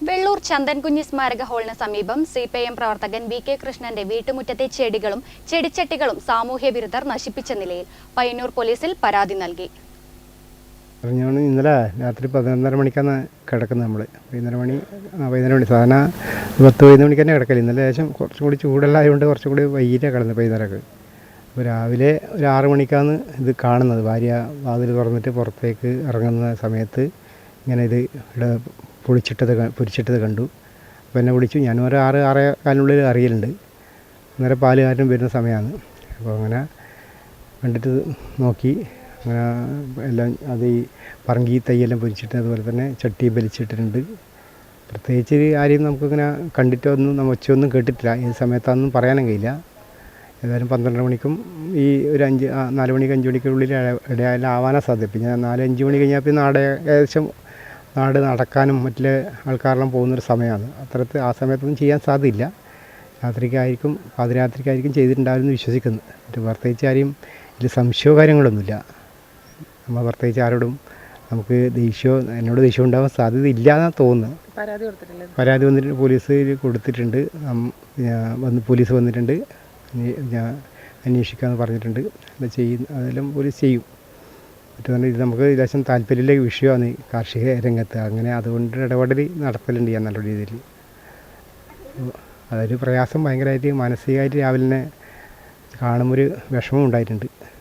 വെള്ളൂർ ചന്ദൻകുഞ്ഞി സ്മാരക ഹാളിന് സമീപം സിപിഐഎം പ്രവർത്തകൻ വി.കെ. കൃഷ്ണന്റെ വീട്ടുമുറ്റത്തെ ചെടികളും ചെടിച്ചട്ടികളും സാമൂഹ്യ വിരുദ്ധർ നശിപ്പിച്ച നിലയിൽ പയ്യന്നൂർ പോലീസിൽ പരാതി നൽകി. ഇന്നലെ രാത്രി 11:30 മണിക്കാണ് കിടക്കുന്നത്. നമ്മൾ 11 മണി സാധാരണ 10-11 മണിക്ക് തന്നെ കിടക്കല്. ഇന്നലെ ശേഷം കുറച്ചും കൂടി ചൂടെല്ലാം ആയതുകൊണ്ട് കുറച്ചും കൂടി വൈകിട്ടാണ് കിടന്നത് വൈകുന്നേരമൊക്കെ. അപ്പോൾ രാവിലെ ഒരു 6 മണിക്കാണ് ഇത് കാണുന്നത്. ഭാര്യ വാതിൽ തുറന്നിട്ട് പുറത്തേക്ക് ഇറങ്ങുന്ന സമയത്ത് ഇങ്ങനെ ഇത് ഇവിടെ പൊരിച്ചിട്ടത് കണ്ടു. അപ്പോൾ എന്നെ വിളിച്ചു. ഞാൻ ഒരു 6-6:15 അറിയലുണ്ട്. അന്നേരം പാലുകാരനും വരുന്ന സമയമാണ്. അപ്പോൾ അങ്ങനെ കണ്ടിട്ട് നോക്കി. അങ്ങനെ എല്ലാം അത് ഈ പറങ്കി തൈയെല്ലാം പൊരിച്ചിട്ട് അതുപോലെ തന്നെ ചട്ടി വലിച്ചിട്ടിട്ടുണ്ട്. പ്രത്യേകിച്ച് ആരെയും നമുക്കിങ്ങനെ കണ്ടിട്ടൊന്നും ഒച്ചയൊന്നും കേട്ടിട്ടില്ല. ഈ സമയത്തൊന്നും പറയാനും കഴിയില്ല. ഏതായാലും 12 മണിക്കും ഈ ഒരു 4 മണിക്ക് 5 മണിക്കുള്ളിൽ ഇടയായാലും ആവാനാണ് സാധ്യത. പിന്നെ 4-5 മണി കഴിഞ്ഞാൽ പിന്നെ ഏകദേശം നാട് നടക്കാനും മറ്റുള്ള ആൾക്കാരെല്ലാം പോകുന്നൊരു സമയമാണ്. ആ സമയത്തൊന്നും ചെയ്യാൻ സാധ്യതയില്ല. രാത്രിക്കായിരിക്കും പാതിരാത്രിക്കായിരിക്കും ചെയ്തിട്ടുണ്ടാവുമെന്ന് വിശ്വസിക്കുന്നു. പ്രത്യേകിച്ച് ആരെയും ഇതിൽ സംശയമോ കാര്യങ്ങളൊന്നുമില്ല. നമ്മൾ പ്രത്യേകിച്ച് ആരോടും നമുക്ക് എന്നോട് ദേഷ്യം ഉണ്ടാവാൻ സാധ്യത ഇല്ല എന്നാണ് തോന്നുന്നത്. പരാതി വന്നിട്ട് പോലീസിൽ കൊടുത്തിട്ടുണ്ട്. പോലീസ് വന്നിട്ടുണ്ട്. ഞാൻ അന്വേഷിക്കാമെന്ന് പറഞ്ഞിട്ടുണ്ട്. അതെല്ലാം പോലീസ് ചെയ്യും. മറ്റു ഇത് നമുക്ക് ഏകദേശം താല്പര്യമുള്ള വിഷയമാണ് കാർഷിക രംഗത്ത്. അങ്ങനെ അതുകൊണ്ട് ഇടപെടൽ നടത്തലുണ്ട് ഞാൻ നല്ല രീതിയിൽ. അതൊരു പ്രയാസം ഭയങ്കരമായിട്ട് മാനസികമായിട്ട് രാവിലെ കാണുമ്പോൾ ഒരു വിഷമം ഉണ്ടായിട്ടുണ്ട്.